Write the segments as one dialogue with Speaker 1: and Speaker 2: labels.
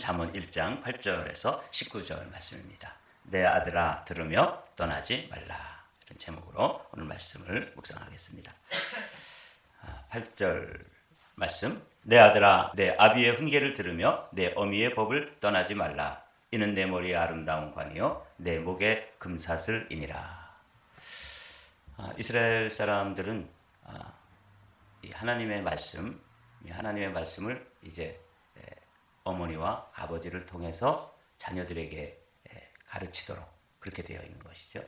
Speaker 1: 잠언 1장 8절에서 19절 말씀입니다. 내 아들아 들으며 떠나지 말라. 이런 제목으로 오늘 말씀을 묵상하겠습니다. 8절 말씀. 내 아들아 내 아비의 훈계를 들으며 내 어미의 법을 떠나지 말라. 이는 내 머리의 아름다운 관이요 내 목의 금사슬이니라. 이스라엘 사람들은 하나님의 말씀을 이제 어머니와 아버지를 통해서 자녀들에게 가르치도록 그렇게 되어 있는 것이죠.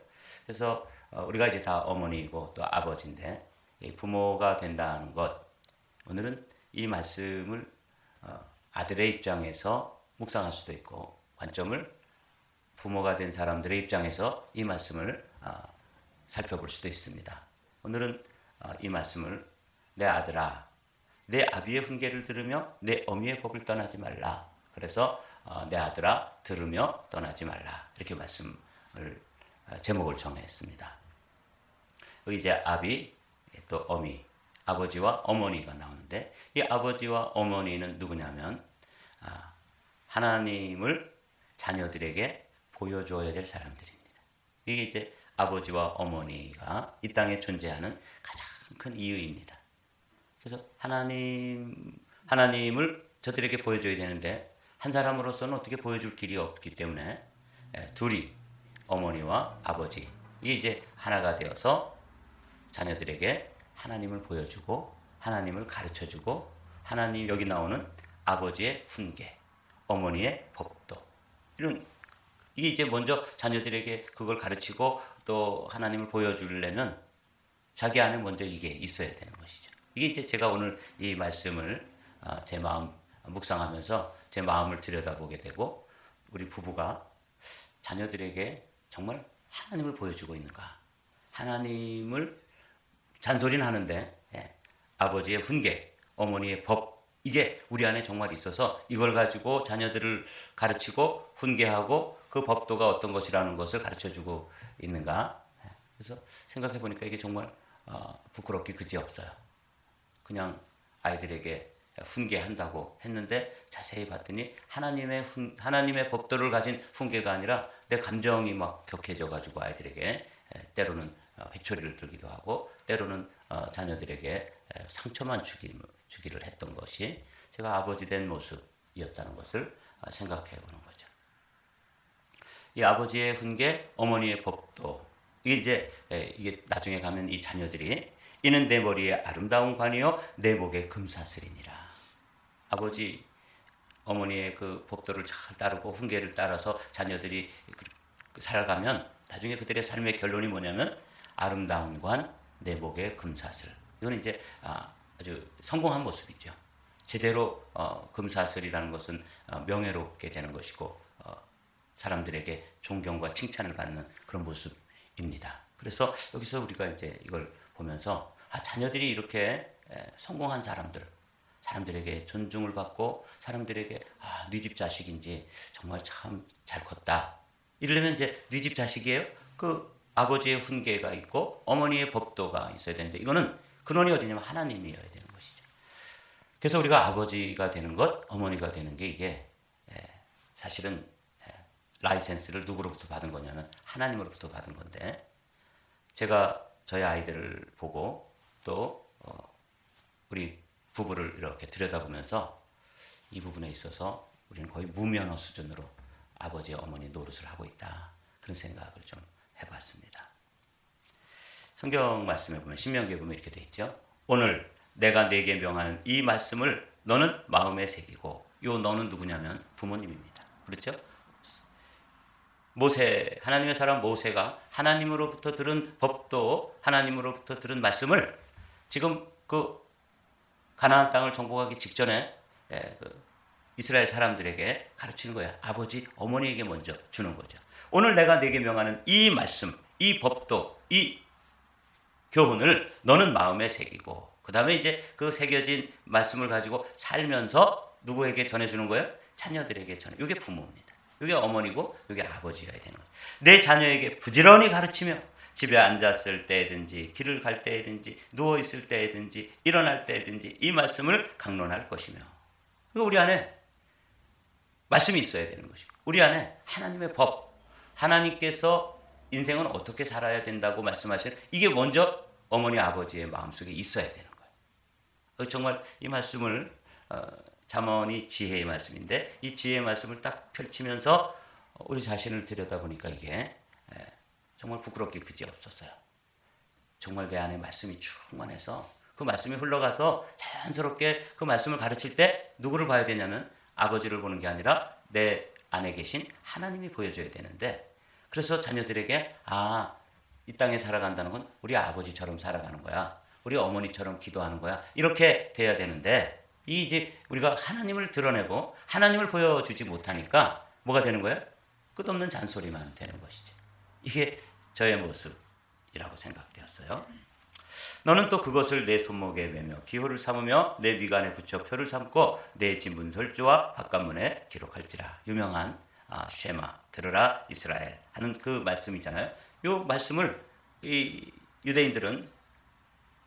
Speaker 1: 그래서 우리가 이제 다 어머니이고 또 아버지인데 부모가 된다는 것, 오늘은 이 말씀을 아들의 입장에서 묵상할 수도 있고 관점을 부모가 된 사람들의 입장에서 이 말씀을 살펴볼 수도 있습니다. 오늘은 이 말씀을 내 아들아 내 아비의 훈계를 들으며 내 어미의 법을 떠나지 말라. 그래서 내 아들아 들으며 떠나지 말라. 이렇게 말씀을 제목을 정했습니다. 여기 이제 아비 또 어미, 아버지와 어머니가 나오는데 이 아버지와 어머니는 누구냐면 하나님을 자녀들에게 보여줘야 될 사람들입니다. 이게 이제 아버지와 어머니가 이 땅에 존재하는 가장 큰 이유입니다. 그래서 하나님을 저들에게 보여줘야 되는데 한 사람으로서는 어떻게 보여줄 길이 없기 때문에 둘이 어머니와 아버지 이게 이제 하나가 되어서 자녀들에게 하나님을 보여주고 하나님을 가르쳐주고 하나님 여기 나오는 아버지의 훈계, 어머니의 법도 이런 이게 이제 먼저 자녀들에게 그걸 가르치고 또 하나님을 보여주려면 자기 안에 먼저 이게 있어야 되는 것이죠. 이게 이제 제가 오늘 이 말씀을 제 마음 묵상하면서 제 마음을 들여다보게 되고 우리 부부가 자녀들에게 정말 하나님을 보여주고 있는가? 하나님을 잔소리는 하는데 아버지의 훈계, 어머니의 법 이게 우리 안에 정말 있어서 이걸 가지고 자녀들을 가르치고 훈계하고 그 법도가 어떤 것이라는 것을 가르쳐주고 있는가? 그래서 생각해 보니까 이게 정말 부끄럽기 그지없어요. 그냥 아이들에게 훈계한다고 했는데 자세히 봤더니 하나님의 법도를 가진 훈계가 아니라 내 감정이 막 격해져 가지고 아이들에게 때로는 회초리를 들기도 하고 때로는 자녀들에게 상처만 주기를 했던 것이 제가 아버지 된 모습이었다는 것을 생각해 보는 거죠. 이 아버지의 훈계, 어머니의 법도 이게 나중에 가면 이 자녀들이 이는 내 머리에 아름다운 관이요 내 목에 금사슬이니라. 아버지 어머니의 그 법도를 잘 따르고 훈계를 따라서 자녀들이 살아가면 나중에 그들의 삶의 결론이 뭐냐면 아름다운 관 내 목에 금사슬. 이건 이제 아주 성공한 모습이죠. 제대로 금사슬이라는 것은 명예롭게 되는 것이고 사람들에게 존경과 칭찬을 받는 그런 모습입니다. 그래서 여기서 우리가 이제 이걸 보면서 자녀들이 이렇게 성공한 사람들에게 존중을 받고 사람들에게 네 집 자식인지 정말 참 잘 컸다. 이러려면 이제 네 집 자식이에요. 그 아버지의 훈계가 있고 어머니의 법도가 있어야 되는데 이거는 근원이 어디냐면 하나님이어야 되는 것이죠. 그래서 우리가 아버지가 되는 것, 어머니가 되는 게 이게 사실은 라이센스를 누구로부터 받은 거냐면 하나님으로부터 받은 건데 제가 저희 아이들을 보고 또 우리 부부를 이렇게 들여다보면서 이 부분에 있어서 우리는 거의 무면허 수준으로 아버지, 어머니 노릇을 하고 있다. 그런 생각을 좀 해봤습니다. 성경 말씀에 보면 신명기에 보면 이렇게 돼 있죠. 오늘 내가 네게 명하는 이 말씀을 너는 마음에 새기고 요 너는 누구냐면 부모님입니다. 그렇죠? 하나님의 사람 모세가 하나님으로부터 들은 법도 하나님으로부터 들은 말씀을 지금 그 가나안 땅을 정복하기 직전에 이스라엘 사람들에게 가르치는 거야. 아버지, 어머니에게 먼저 주는 거죠. 오늘 내가 네게 명하는 이 말씀, 이 법도, 이 교훈을 너는 마음에 새기고 그 다음에 이제 그 새겨진 말씀을 가지고 살면서 누구에게 전해주는 거예요? 자녀들에게 전해. 이게 부모입니다. 이게 어머니고 이게 아버지가 되는 거예요. 내 자녀에게 부지런히 가르치며 집에 앉았을 때든지 길을 갈 때든지 누워있을 때든지 일어날 때든지 이 말씀을 강론할 것이며 우리 안에 말씀이 있어야 되는 것이고 우리 안에 하나님의 법, 하나님께서 인생은 어떻게 살아야 된다고 말씀하시는 이게 먼저 어머니 아버지의 마음속에 있어야 되는 거예요. 정말 이 말씀을 잠언이 지혜의 말씀인데 이 지혜의 말씀을 딱 펼치면서 우리 자신을 들여다보니까 이게 정말 부끄럽게 그지 없었어요. 정말 내 안에 말씀이 충만해서 그 말씀이 흘러가서 자연스럽게 그 말씀을 가르칠 때 누구를 봐야 되냐면 아버지를 보는 게 아니라 내 안에 계신 하나님이 보여줘야 되는데 그래서 자녀들에게 이 땅에 살아간다는 건 우리 아버지처럼 살아가는 거야. 우리 어머니처럼 기도하는 거야. 이렇게 돼야 되는데 이제 우리가 하나님을 드러내고 하나님을 보여주지 못하니까 뭐가 되는 거예요? 끝없는 잔소리만 되는 것이죠. 이게 저의 모습이라고 생각되었어요. 너는 또 그것을 내 손목에 매며 기호를 삼으며 내 미간에 붙여 표를 삼고 내 진문설주와 바깥문에 기록할지라. 유명한 쉐마 들으라 이스라엘 하는 그 말씀이잖아요. 이 말씀을 이 유대인들은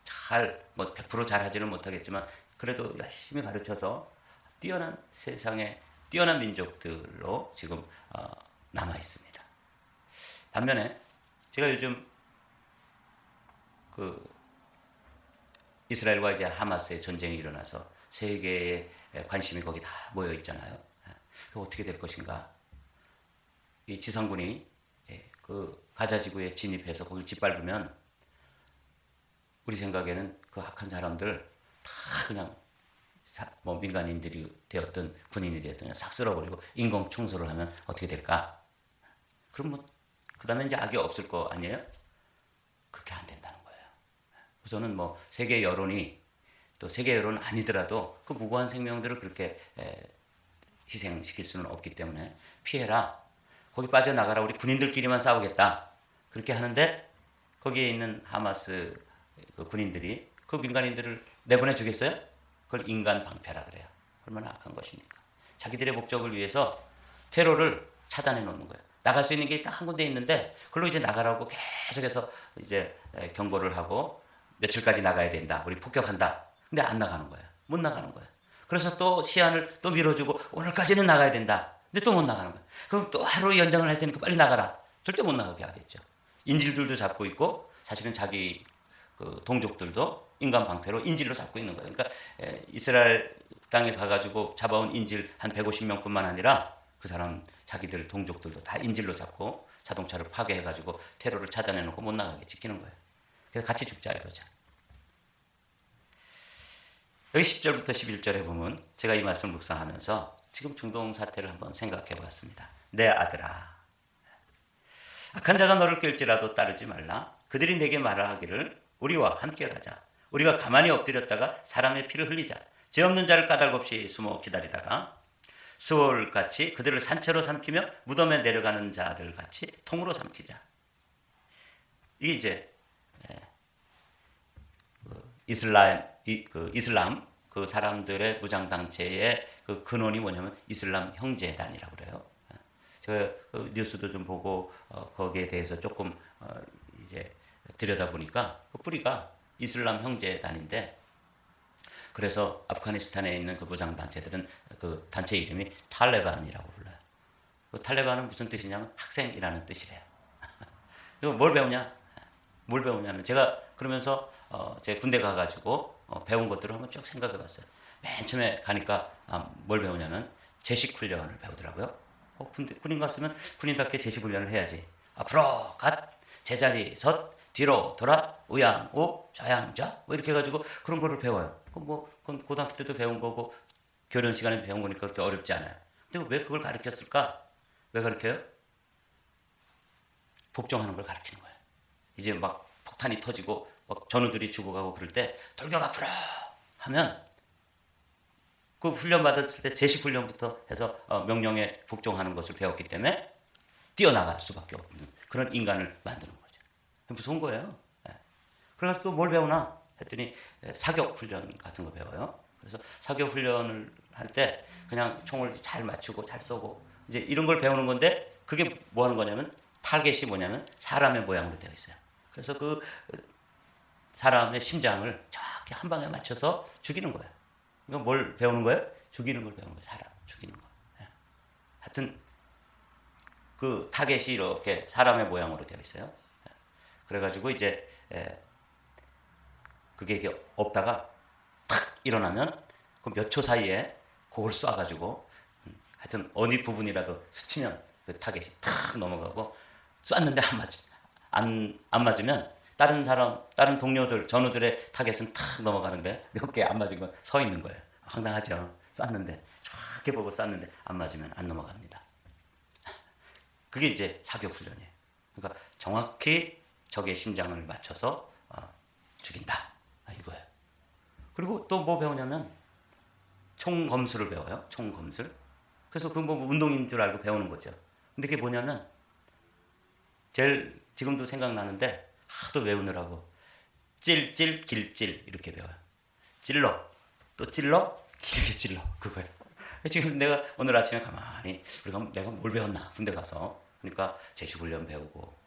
Speaker 1: 잘 100% 잘하지는 못하겠지만 그래도 열심히 가르쳐서 뛰어난 세상의 뛰어난 민족들로 지금 남아 있습니다. 반면에 제가 요즘 이스라엘과 이제 하마스의 전쟁이 일어나서 세계의 관심이 거기 다 모여 있잖아요. 어떻게 될 것인가? 이 지상군이 그 가자 지구에 진입해서 거길 짓밟으면 우리 생각에는 그 악한 사람들 다 그냥 민간인들이 되었든 군인이 되었든 그냥 싹 쓸어버리고 인공 청소를 하면 어떻게 될까? 그럼 그 다음에 이제 악이 없을 거 아니에요? 그렇게 안 된다는 거예요. 우선은 세계 여론이 또 세계 여론은 아니더라도 그 무고한 생명들을 그렇게 희생시킬 수는 없기 때문에 피해라. 거기 빠져나가라. 우리 군인들끼리만 싸우겠다. 그렇게 하는데 거기에 있는 하마스 그 군인들이 그 민간인들을 내보내 주겠어요? 그걸 인간 방패라 그래요. 얼마나 악한 것입니까? 자기들의 목적을 위해서 테러를 차단해 놓는 거예요. 나갈 수 있는 게 딱 한 군데 있는데 그걸로 이제 나가라고 계속해서 이제 경고를 하고 며칠까지 나가야 된다. 우리 폭격한다. 근데 안 나가는 거예요. 못 나가는 거예요. 그래서 또 시한을 또 밀어주고 오늘까지는 나가야 된다. 근데 또 못 나가는 거예요. 그럼 또 하루 연장을 할 테니까 빨리 나가라. 절대 못 나가게 하겠죠. 인질들도 잡고 있고 사실은 자기 그 동족들도 인간 방패로 인질로 잡고 있는 거예요. 그러니까 이스라엘 땅에 가가지고 잡아온 인질 한 150명뿐만 아니라 그 사람 자기들 동족들도 다 인질로 잡고 자동차를 파괴해가지고 테러를 차단해놓고 못 나가게 지키는 거예요. 그래서 같이 죽자 이거죠. 여기 10절부터 11절에 보면 제가 이 말씀을 묵상하면서 지금 중동 사태를 한번 생각해 봤습니다. 내 아들아, 악한 자가 너를 깰지라도 따르지 말라. 그들이 내게 말하기를 우리와 함께 가자. 우리가 가만히 엎드렸다가 사람의 피를 흘리자. 죄 없는 자를 까닭없이 숨어 기다리다가 스월같이 그들을 산채로 삼키며 무덤에 내려가는 자들같이 통으로 삼키자. 이게 이제 이슬람 그 사람들의 무장단체의 그 근원이 뭐냐면 이슬람 형제단이라고 그래요. 제가 그 뉴스도 좀 보고 거기에 대해서 조금 이제 들여다보니까 그 뿌리가 이슬람 형제단인데 그래서 아프가니스탄에 있는 그 무장단체들은 그 단체 이름이 탈레반이라고 불러요. 그 탈레반은 무슨 뜻이냐면 학생이라는 뜻이래요. 그리고 뭘 배우냐면 제가 그러면서 제 군대 가가지고 배운 것들을 한번 쭉 생각해 봤어요. 맨 처음에 가니까 뭘 배우냐면 제식 훈련을 배우더라고요. 군인 갔으면 군인답게 제식 훈련을 해야지. 앞으로 갓, 제자리 섰, 뒤로 돌아, 우양, 오, 좌양자 이렇게 해가지고 그런 거를 배워요. 그건 고등학교 때도 배운 거고 교련 시간에도 배운 거니까 그렇게 어렵지 않아요. 근데 왜 그걸 가르쳤을까? 왜 가르쳐요? 복종하는 걸 가르치는 거예요. 이제 막 폭탄이 터지고 막 전우들이 죽어가고 그럴 때 돌격 앞으로 하면 그 훈련 받았을 때 제식 훈련부터 해서 명령에 복종하는 것을 배웠기 때문에 뛰어나갈 수밖에 없는 그런 인간을 만드는 거죠. 무서운 거예요. 그래서 또 뭘 배우나 했더니 사격 훈련 같은 거 배워요. 그래서 사격 훈련을 할 때 그냥 총을 잘 맞추고 잘 쏘고 이제 이런 걸 배우는 건데 그게 뭐 하는 거냐면 타겟이 뭐냐면 사람의 모양으로 되어 있어요. 그래서 그 사람의 심장을 정확히 한 방에 맞춰서 죽이는 거예요. 이거 뭘 배우는 거예요? 죽이는 걸 배우는 거예요. 사람 죽이는 거. 하여튼 그 타겟이 이렇게 사람의 모양으로 되어 있어요. 그래가지고 이제 그게 이렇게 없다가 탁 일어나면 그 몇 초 사이에 그걸 쏴가지고 하여튼 어디 부분이라도 스치면 그 타겟이 탁 넘어가고 쐈는데 안 맞으면 다른 동료들 전우들의 타겟은 탁 넘어가는데 몇 개 안 맞은 건 서 있는 거예요. 황당하죠. 쐈는데 저렇게 보고 쐈는데 안 맞으면 안 넘어갑니다. 그게 이제 사격 훈련이에요. 그러니까 정확히 적의 심장을 맞춰서 죽인다. 이거예요. 그리고 또 뭐 배우냐면 총검술을 배워요. 총검술. 그래서 그 뭐 운동인 줄 알고 배우는 거죠. 근데 그게 뭐냐면 제일 지금도 생각나는데 하도 외우느라고 찔찔 길찔 이렇게 배워요. 찔러 또 찔러 길게 찔러 그거예요. 지금 내가 오늘 아침에 가만히 내가 뭘 배웠나 군대 가서 그러니까 제시훈련 배우고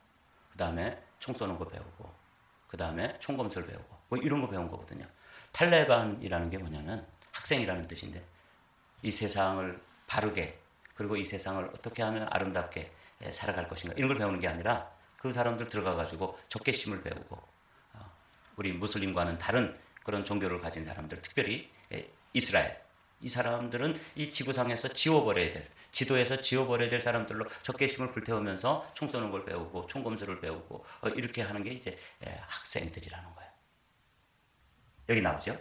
Speaker 1: 그 다음에 총 쏘는 거 배우고 그 다음에 총검술 배우고 뭐 이런 거 배운 거거든요. 탈레반이라는 게 뭐냐면 학생이라는 뜻인데 이 세상을 바르게 그리고 이 세상을 어떻게 하면 아름답게 살아갈 것인가 이런 걸 배우는 게 아니라 그 사람들 들어가가지고 적개심을 배우고 우리 무슬림과는 다른 그런 종교를 가진 사람들 특별히 이스라엘 이 사람들은 이 지구상에서 지워버려야 될 지도에서 지워버려야 될 사람들로 적개심을 불태우면서 총 쏘는 걸 배우고 총검술을 배우고 이렇게 하는 게 이제 학생들이라는 거예요. 여기 나오죠.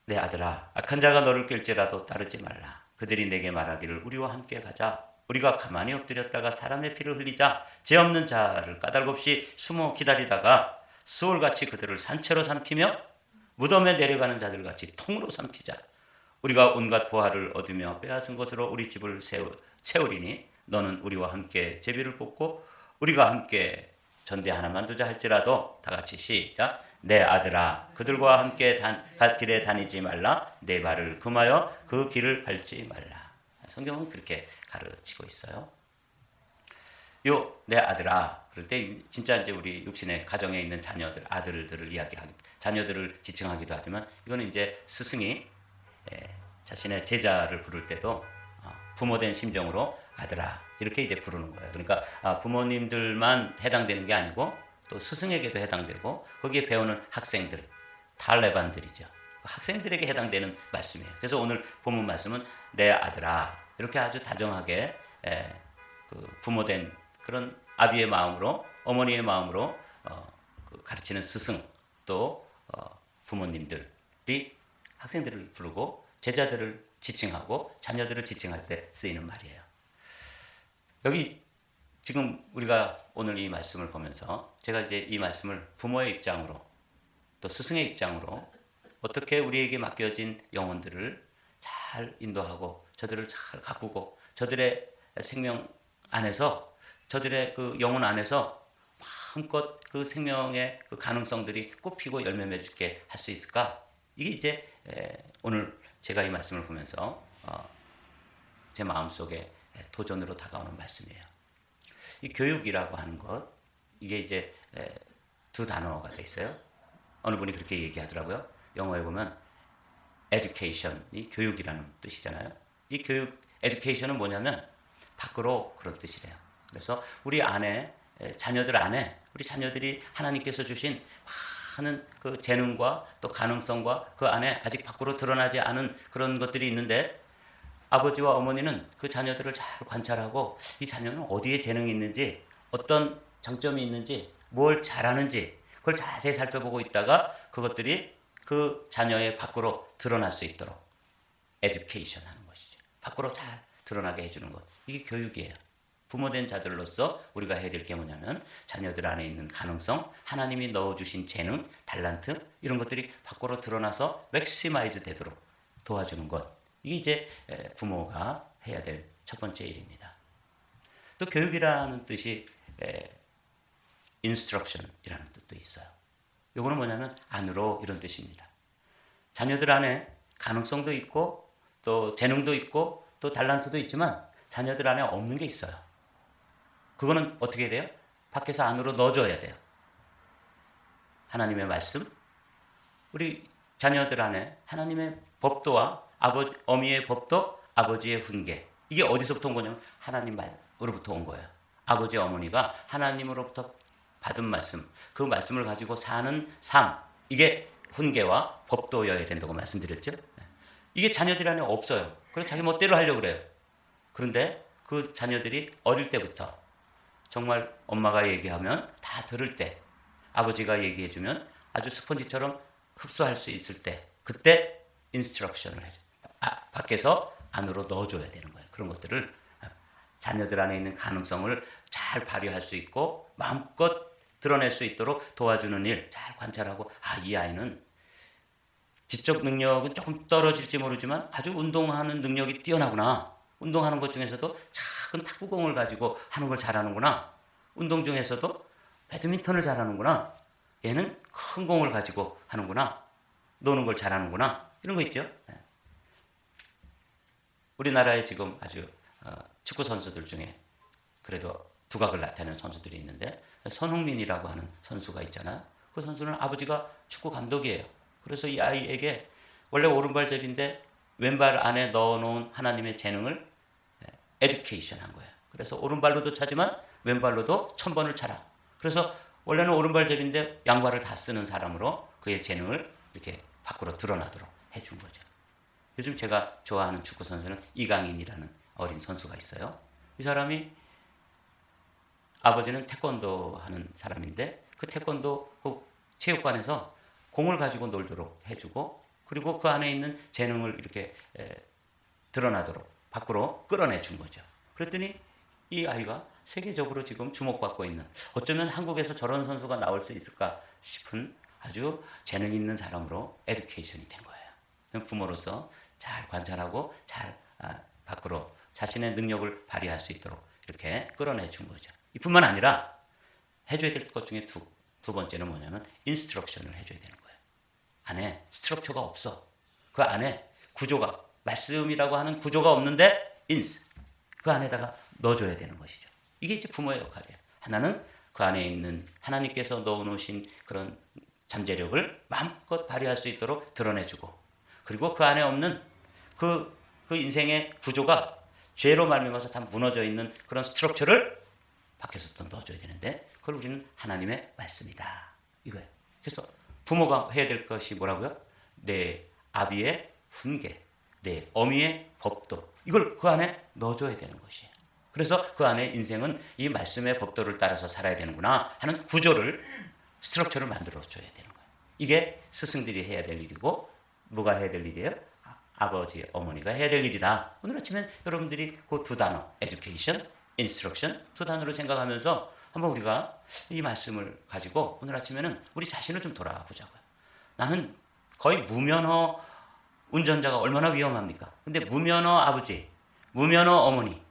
Speaker 1: 내 아들아 악한 자가 너를 끌지라도 따르지 말라. 그들이 내게 말하기를 우리와 함께 가자. 우리가 가만히 엎드렸다가 사람의 피를 흘리자. 죄 없는 자를 까닭없이 숨어 기다리다가 수월같이 그들을 산채로 삼키며 무덤에 내려가는 자들같이 통으로 삼키자. 우리가 온갖 보화를 얻으며 빼앗은 것으로 우리 집을 채우리니 너는 우리와 함께 제비를 뽑고 우리가 함께 전대 하나만 두자 할지라도 다 같이 시작. 내 아들아 그들과 함께 길에 다니지 말라. 내 발을 금하여 그 길을 밟지 말라. 성경은 그렇게 가르치고 있어요. 요 내 아들아 그럴 때 진짜 이제 우리 육신의 가정에 있는 자녀들 아들들을 자녀들을 지칭하기도 하지만 이거는 이제 스승이 자신의 제자를 부를 때도 부모된 심정으로 아들아 이렇게 이제 부르는 거예요. 그러니까 부모님들만 해당되는 게 아니고 또 스승에게도 해당되고 거기에 배우는 학생들 탈레반들이죠. 학생들에게 해당되는 말씀이에요. 그래서 오늘 본문 말씀은 내 아들아 이렇게 아주 다정하게 그 부모된 그런 아비의 마음으로 어머니의 마음으로 가르치는 스승 또 부모님들이 학생들을 부르고 제자들을 지칭하고 자녀들을 지칭할 때 쓰이는 말이에요. 여기 지금 우리가 오늘 이 말씀을 보면서 제가 이제 이 말씀을 부모의 입장으로 또 스승의 입장으로 어떻게 우리에게 맡겨진 영혼들을 잘 인도하고 저들을 잘 가꾸고 저들의 생명 안에서 저들의 그 영혼 안에서 마음껏 그 생명의 그 가능성들이 꽃피고 열매 맺게 할 수 있을까? 이게 이제 오늘 제가 이 말씀을 보면서 제 마음속에 도전으로 다가오는 말씀이에요. 이 교육이라고 하는 것 이게 이제 두 단어가 돼 있어요. 어느 분이 그렇게 얘기하더라고요. 영어에 보면 education이 교육이라는 뜻이잖아요. 이 교육 education은 뭐냐면 밖으로 그런 뜻이래요. 그래서 우리 안에 자녀들 안에 우리 자녀들이 하나님께서 주신 많은 그 재능과 또 가능성과 그 안에 아직 밖으로 드러나지 않은 그런 것들이 있는데 아버지와 어머니는 그 자녀들을 잘 관찰하고 이 자녀는 어디에 재능이 있는지 어떤 장점이 있는지 뭘 잘하는지 그걸 자세히 살펴보고 있다가 그것들이 그 자녀의 밖으로 드러날 수 있도록 에듀케이션 하는 것이죠. 밖으로 잘 드러나게 해주는 것. 이게 교육이에요. 부모된 자들로서 우리가 해야 될 게 뭐냐면 자녀들 안에 있는 가능성, 하나님이 넣어주신 재능, 달란트 이런 것들이 밖으로 드러나서 맥시마이즈 되도록 도와주는 것. 이게 이제 부모가 해야 될 첫 번째 일입니다. 또 교육이라는 뜻이 instruction이라는 뜻도 있어요. 이거는 뭐냐면 안으로 이런 뜻입니다. 자녀들 안에 가능성도 있고 또 재능도 있고 또 달란트도 있지만 자녀들 안에 없는 게 있어요. 그거는 어떻게 돼요? 밖에서 안으로 넣어줘야 돼요. 하나님의 말씀, 우리 자녀들 안에 하나님의 법도와 어미의 법도, 아버지의 훈계 이게 어디서부터 온 거냐면 하나님 말로부터 온 거예요. 아버지 어머니가 하나님으로부터 받은 말씀, 그 말씀을 가지고 사는 삶, 이게 훈계와 법도여야 된다고 말씀드렸죠. 이게 자녀들 안에 없어요. 그래서 자기 멋대로 하려고 그래요. 그런데 그 자녀들이 어릴 때부터 정말 엄마가 얘기하면 다 들을 때, 아버지가 얘기해주면 아주 스펀지처럼 흡수할 수 있을 때, 그때 인스트럭션을 해줘. 밖에서 안으로 넣어줘야 되는 거예요. 그런 것들을 자녀들 안에 있는 가능성을 잘 발휘할 수 있고 마음껏 드러낼 수 있도록 도와주는 일 잘 관찰하고, 이 아이는 지적 능력은 조금 떨어질지 모르지만 아주 운동하는 능력이 뛰어나구나. 운동하는 것 중에서도 작은 탁구공을 가지고 하는 걸 잘하는구나. 운동 중에서도 배드민턴을 잘하는구나. 얘는 큰 공을 가지고 하는구나. 노는 걸 잘하는구나. 이런 거 있죠. 우리나라에 지금 아주 축구 선수들 중에 그래도 두각을 나타내는 선수들이 있는데, 손흥민이라고 하는 선수가 있잖아요. 그 선수는 아버지가 축구 감독이에요. 그래서 이 아이에게 원래 오른발잡이인데 왼발 안에 넣어놓은 하나님의 재능을 에듀케이션 한 거예요. 그래서 오른발로도 차지만 왼발로도 1000번을 차라. 그래서 원래는 오른발잡이인데 양발을 다 쓰는 사람으로 그의 재능을 이렇게 밖으로 드러나도록 해준 거죠. 요즘 제가 좋아하는 축구 선수는 이강인이라는 어린 선수가 있어요. 이 사람이 아버지는 태권도 하는 사람인데 그 태권도 그 체육관에서 공을 가지고 놀도록 해주고, 그리고 그 안에 있는 재능을 이렇게 드러나도록 밖으로 끌어내준 거죠. 그랬더니 이 아이가 세계적으로 지금 주목받고 있는, 어쩌면 한국에서 저런 선수가 나올 수 있을까 싶은 아주 재능 있는 사람으로 에듀케이션이 된 거예요. 부모로서 잘 관찰하고 잘 밖으로 자신의 능력을 발휘할 수 있도록 이렇게 끌어내준 거죠. 이뿐만 아니라 해줘야 될 것 중에 두 번째는 뭐냐면 인스트럭션을 해줘야 되는 거예요. 안에 스트럭처가 없어. 그 안에 구조가, 말씀이라고 하는 구조가 없는데 그 안에다가 넣어줘야 되는 것이죠. 이게 이제 부모의 역할이에요. 하나는 그 안에 있는 하나님께서 넣어놓으신 그런 잠재력을 마음껏 발휘할 수 있도록 드러내주고, 그리고 그 안에 없는 그 인생의 구조가 죄로 말미암아서 다 무너져 있는 그런 스트럭처를 밖에서부터 넣어줘야 되는데, 그걸 우리는 하나님의 말씀이다, 이거예요. 그래서 부모가 해야 될 것이 뭐라고요? 내 아비의 훈계, 내 어미의 법도, 이걸 그 안에 넣어줘야 되는 것이에요. 그래서 그 안에 인생은 이 말씀의 법도를 따라서 살아야 되는구나 하는 구조를, 스트럭처를 만들어줘야 되는 거예요. 이게 스승들이 해야 될 일이고, 뭐가 해야 될 일이에요? 아버지, 어머니가 해야 될 일이다. 오늘 아침엔 여러분들이 그 두 단어, education, instruction, 두 단어를 생각하면서 한번 우리가 이 말씀을 가지고 오늘 아침에는 우리 자신을 좀 돌아보자고요. 나는 거의 무면허 운전자가 얼마나 위험합니까? 근데 무면허 아버지, 무면허 어머니,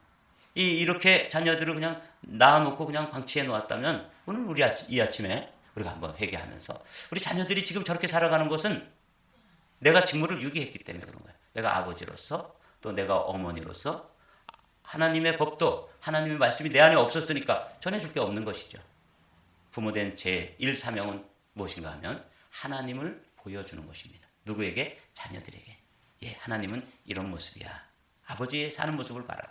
Speaker 1: 이렇게 자녀들을 그냥 낳아놓고 그냥 방치해 놓았다면, 오늘 이 아침에 우리가 한번 회개하면서 우리 자녀들이 지금 저렇게 살아가는 것은 내가 직무를 유기했기 때문에 그런 거예요. 내가 아버지로서, 또 내가 어머니로서 하나님의 법도, 하나님의 말씀이 내 안에 없었으니까 전해줄 게 없는 것이죠. 부모된 제 1사명은 무엇인가 하면 하나님을 보여주는 것입니다. 누구에게? 자녀들에게. 하나님은 이런 모습이야. 아버지의 사는 모습을 봐라.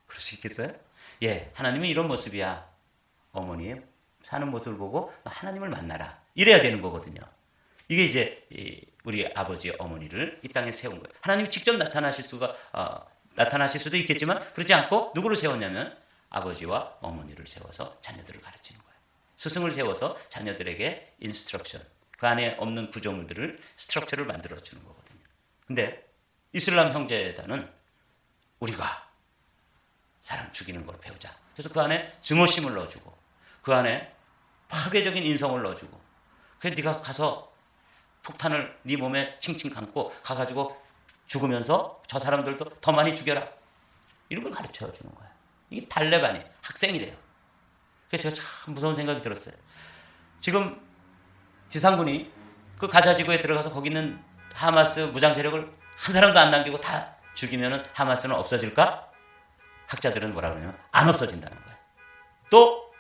Speaker 1: 그럴 수 있겠어요? 하나님은 이런 모습이야. 어머니의 사는 모습을 보고 하나님을 만나라. 이래야 되는 거거든요. 이게 이제 우리 아버지, 어머니를 이 땅에 세운 거예요. 하나님이 직접 나타나실 수도 있겠지만, 그렇지 않고 누구를 세웠냐면 아버지와 어머니를 세워서 자녀들을 가르치는 거예요. 스승을 세워서 자녀들에게 인스트럭션, 그 안에 없는 구조물들을, 스트럭처를 만들어주는 거거든요. 근데 이슬람 형제단은 우리가 사람 죽이는 걸 배우자. 그래서 그 안에 증오심을 넣어주고, 그 안에 파괴적인 인성을 넣어주고, 그래서 네가 가서 폭탄을 네 몸에 칭칭 감고 가가지고 죽으면서 저 사람들도 더 많이 죽여라. 이런 걸 가르쳐 주는 거예요. 이게 달레반이 학생이래요. 그래서 제가 참 무서운 생각이 들었어요. 지금 지상군이 그 가자 지구에 들어가서 거기 있는 하마스 무장 세력을 한 사람도 안 남기고 다 죽이면은 하마스는 없어질까? 학자들은 뭐라 그러냐면 안 없어진다는 거예요. 또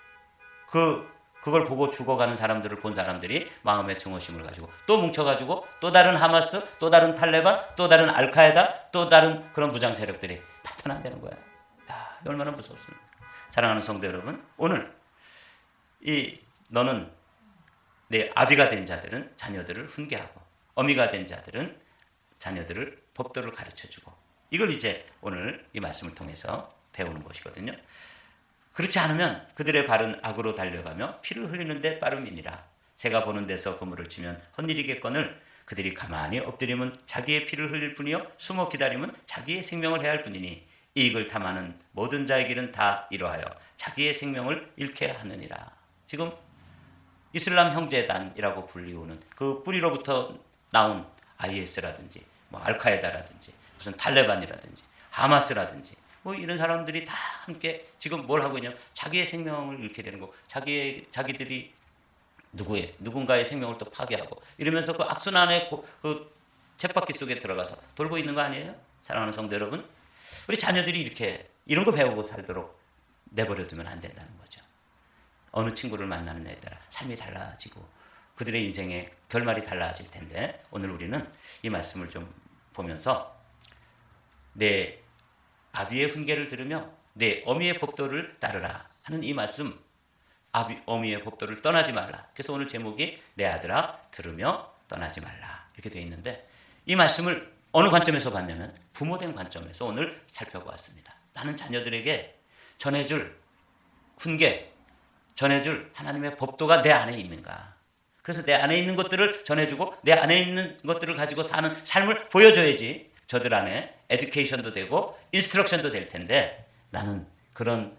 Speaker 1: 그걸 보고 죽어가는 사람들을 본 사람들이 마음의 증오심을 가지고 또 뭉쳐가지고 또 다른 하마스, 또 다른 탈레반, 또 다른 알카에다, 또 다른 그런 무장 세력들이 나타난다는 거야. 야, 얼마나 무섭습니까? 사랑하는 성도 여러분, 오늘 너는 내 아비가 된 자들은 자녀들을 훈계하고 어미가 된 자들은 자녀들을 법도를 가르쳐주고, 이걸 이제 오늘 이 말씀을 통해서 배우는 것이거든요. 그렇지 않으면 그들의 발은 악으로 달려가며 피를 흘리는데 빠름이니라. 새가 보는 데서 그물을 치면 헛일이겠거늘 그들이 가만히 엎드리면 자기의 피를 흘릴 뿐이요 숨어 기다리면 자기의 생명을 해야 할 뿐이니 이익을 탐하는 모든 자의 길은 다 이러하여 자기의 생명을 잃게 하느니라. 지금 이슬람 형제단이라고 불리우는 그 뿌리로부터 나온 IS라든지 뭐 알카에다라든지 무슨 탈레반이라든지 하마스라든지 뭐 이런 사람들이 다 함께 지금 뭘 하고 있냐면 자기의 생명을 잃게 되는 거, 자기들이 누군가의 생명을 또 파괴하고 이러면서 그 악순환의 그 쳇바퀴 속에 들어가서 돌고 있는 거 아니에요? 사랑하는 성도 여러분, 우리 자녀들이 이렇게 이런 거 배우고 살도록 내버려두면 안 된다는 거죠. 어느 친구를 만나느냐에 따라 삶이 달라지고 그들의 인생의 결말이 달라질 텐데, 오늘 우리는 이 말씀을 좀 보면서 내 아비의 훈계를 들으며 내 어미의 법도를 따르라 하는 이 말씀, 어미의 법도를 떠나지 말라. 그래서 오늘 제목이 내 아들아 들으며 떠나지 말라 이렇게 되어 있는데, 이 말씀을 어느 관점에서 봤냐면 부모된 관점에서 오늘 살펴보았습니다. 나는 자녀들에게 전해줄 훈계, 전해줄 하나님의 법도가 내 안에 있는가. 그래서 내 안에 있는 것들을 전해주고 내 안에 있는 것들을 가지고 사는 삶을 보여줘야지 저들 안에 에듀케이션도 되고 인스트럭션도 될 텐데, 나는 그런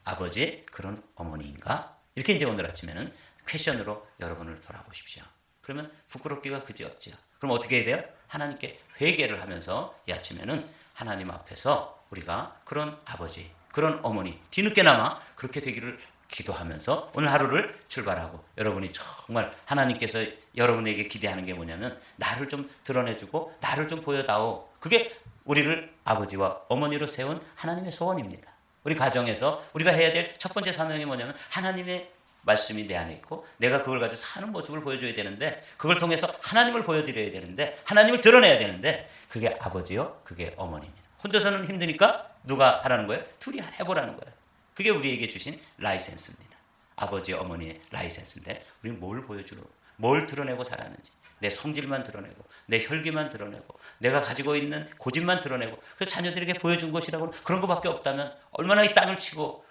Speaker 1: 아버지, 그런 어머니인가? 이렇게 이제 오늘 아침에는 퀘션으로 여러분을 돌아보십시오. 그러면 부끄럽기가 그지없죠. 그럼 어떻게 해야 돼요? 하나님께 회개를 하면서 이 아침에는 하나님 앞에서 우리가 그런 아버지, 그런 어머니, 뒤늦게나마 그렇게 되기를 기도하면서 오늘 하루를 출발하고, 여러분이 정말 하나님께서 여러분에게 기대하는 게 뭐냐면 나를 좀 드러내주고 나를 좀 보여다오. 그게 우리를 아버지와 어머니로 세운 하나님의 소원입니다. 우리 가정에서 우리가 해야 될 첫 번째 사명이 뭐냐면 하나님의 말씀이 내 안에 있고 내가 그걸 가지고 사는 모습을 보여줘야 되는데, 그걸 통해서 하나님을 보여드려야 되는데, 하나님을 드러내야 되는데, 그게 아버지요, 그게 어머니입니다. 혼자서는 힘드니까 누가 하라는 거예요? 둘이 해보라는 거예요. 그게 우리에게 주신 라이센스입니다. 아버지 어머니의 라이센스인데, 우리는 뭘 보여주고 뭘 드러내고 살았는지, 내 성질만 드러내고 내 혈기만 드러내고 내가 가지고 있는 고집만 드러내고, 그 자녀들에게 보여준 것이라고는 그런 것밖에 없다면 얼마나 이 땅을 치고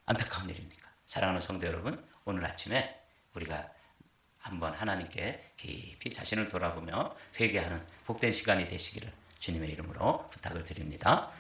Speaker 1: 안타까운 일입니까? 사랑하는 성도 여러분, 오늘 아침에 우리가 한번 하나님께 깊이 자신을 돌아보며 회개하는 복된 시간이 되시기를 주님의 이름으로 부탁을 드립니다.